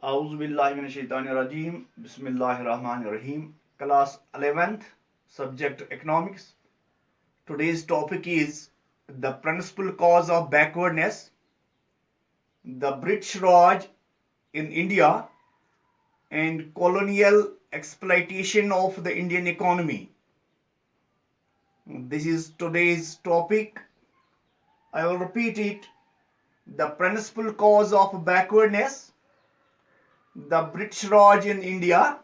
A'udhu billahi minash shaitanir rajim. Bismillahir rahmanir rahim. Class 11th, subject economics. Today's topic is the principal cause of backwardness, the British Raj in India, and colonial exploitation of the Indian economy. This is today's topic. I will repeat it. The principal cause of backwardness, the British Raj in India,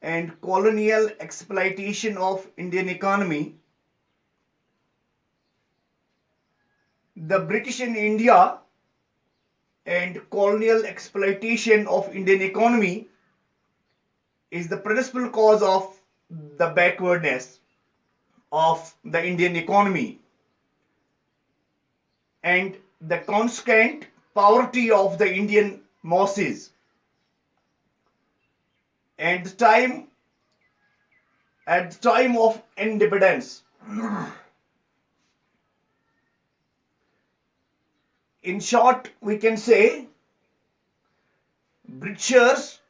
and colonial exploitation of Indian economy. The British in India and colonial exploitation of Indian economy is the principal cause of the backwardness of the Indian economy and the consequent poverty of the Indian masses. At the time of independence, in short, we can say Britishers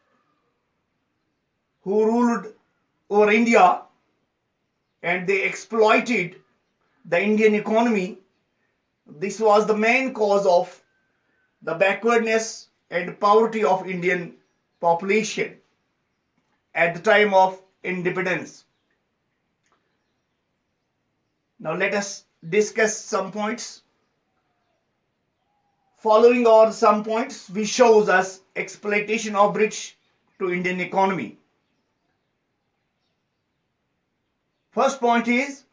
who ruled over India and they exploited the Indian economy. This was the main cause of the backwardness and poverty of Indian population at the time of independence. Now let us discuss some points. Following are some points which shows us exploitation of British to Indian economy. First point is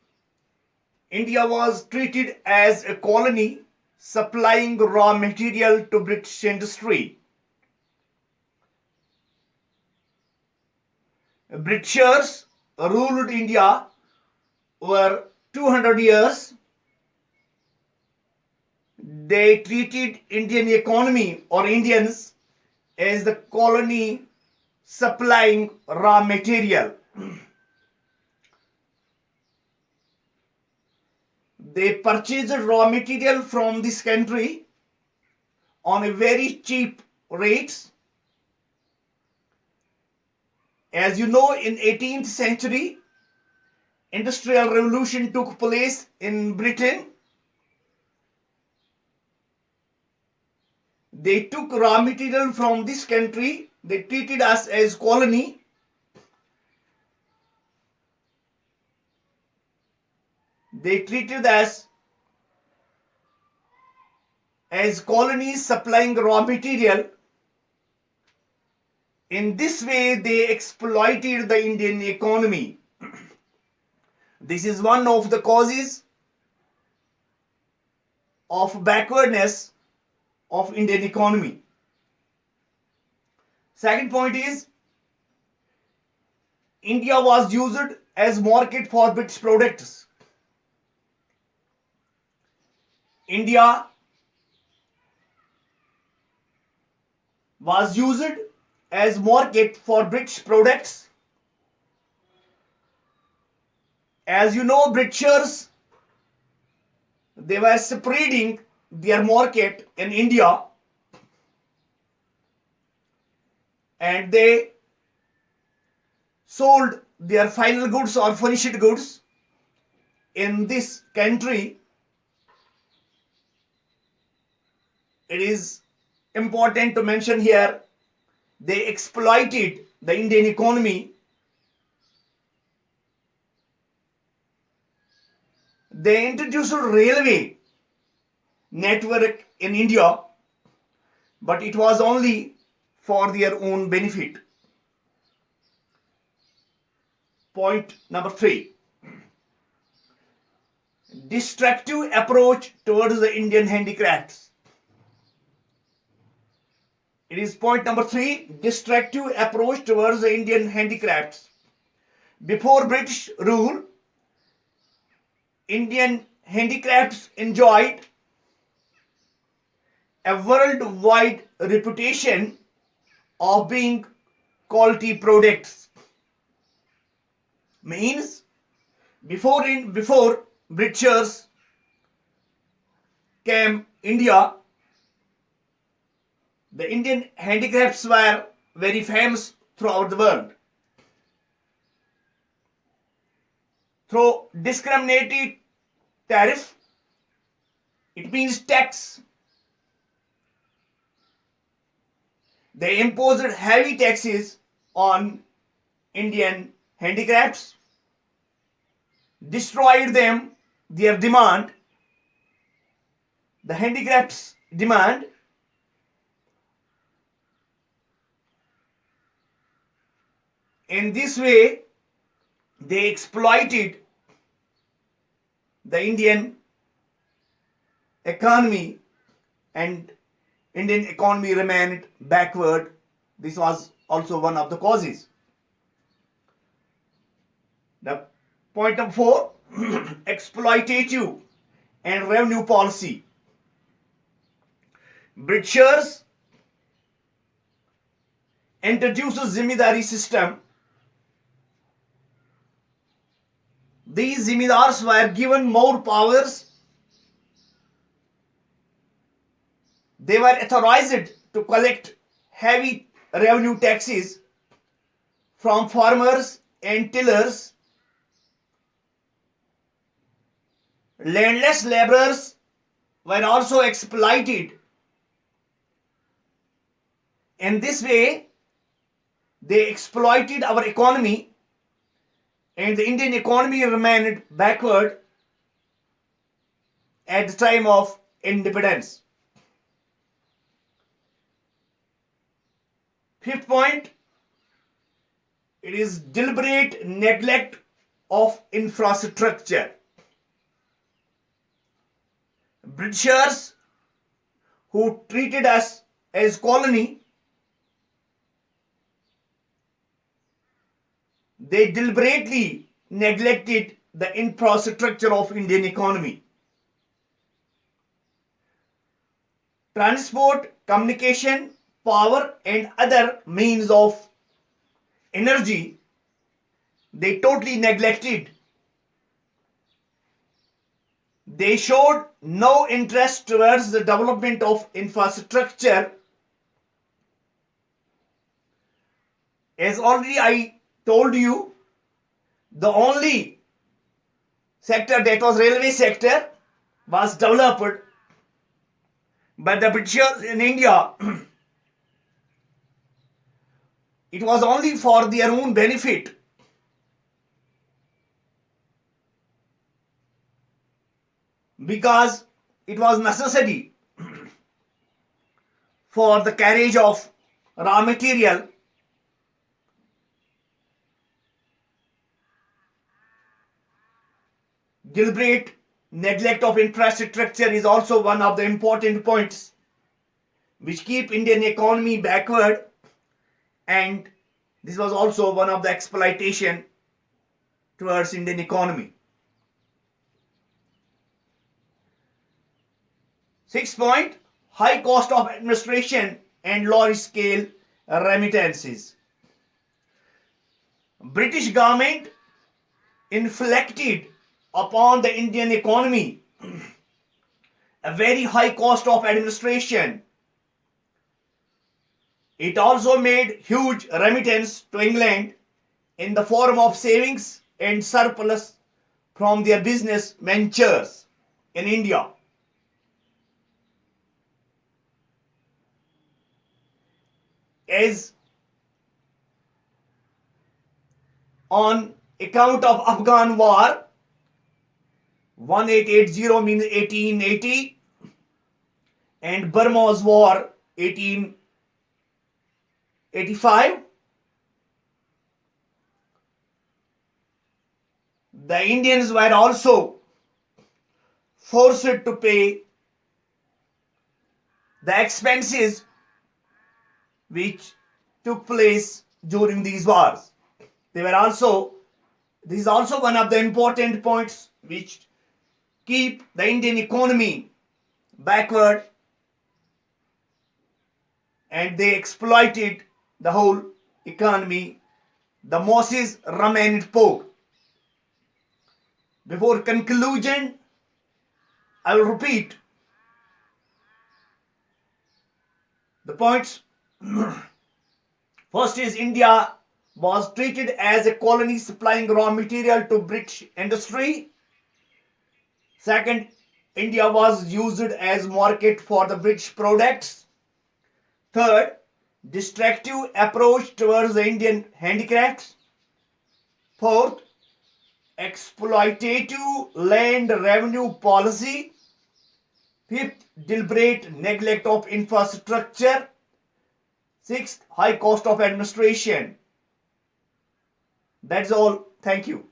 India was treated as a colony supplying raw material to British industry. Britishers ruled India over 200 years. They treated Indian economy or Indians as the colony supplying raw material. They purchased raw material from this country on a very cheap rates. As you know, in 18th century, industrial revolution took place in Britain. They took raw material from this country. They treated us as colony. They treated us as colonies supplying raw material. In this way, they exploited the Indian economy. This is one of the causes of backwardness of Indian economy. Second point is India was used as market for British products. India was used as market for British products. As you know, Britishers, they were spreading their market in India and they sold their final goods or finished goods in this country. It is important to mention here, they exploited the Indian economy. They introduced a railway network in India, but it was only for their own benefit. Point number 3. Destructive approach towards the Indian handicrafts. It is point number 3, destructive approach towards the Indian handicrafts. Before British rule, Indian handicrafts enjoyed a worldwide reputation of being quality products. Means before Britishers came India, the Indian handicrafts were very famous throughout the world. Through discriminated tariff, it means tax. They imposed heavy taxes on Indian handicrafts, destroyed their demand, the handicrafts demand. In this way, they exploited the Indian economy, and Indian economy remained backward. This was also one of the causes. The point number 4, exploitative and revenue policy. Britishers introduced a zimidari system. These zimidars were given more powers. They were authorized to collect heavy revenue taxes from farmers and tillers. Landless laborers were also exploited. In this way, they exploited our economy, and the Indian economy remained backward at the time of independence. Fifth point, it is deliberate neglect of infrastructure. Britishers, who treated us as colony, they deliberately neglected the infrastructure of Indian economy. Transport, communication, power and other means of energy, they totally neglected. They showed no interest towards the development of infrastructure. As already I told you, the only sector, that was railway sector, was developed by the Britishers in India. It was only for their own benefit. Because it was necessary for the carriage of raw material. Deliberate neglect of infrastructure is also one of the important points which keep Indian economy backward, and this was also one of the exploitation towards Indian economy. Sixth point, high cost of administration and large scale remittances. British government inflicted upon the Indian economy a very high cost of administration. It also made huge remittance to England in the form of savings and surplus from their business ventures in India. As on account of Afghan war, 1880 means 1880, and Burma's war 1885, the Indians were also forced to pay the expenses which took place during these wars. This is also one of the important points which keep the Indian economy backward, and they exploited the whole economy. The masses remained poor. Before conclusion, I will repeat the points. First is India was treated as a colony supplying raw material to British industry. Second, India was used as market for the British products. Third, destructive approach towards the Indian handicrafts. Fourth, exploitative land revenue policy. Fifth, deliberate neglect of infrastructure. Sixth, high cost of administration. That's all. Thank you.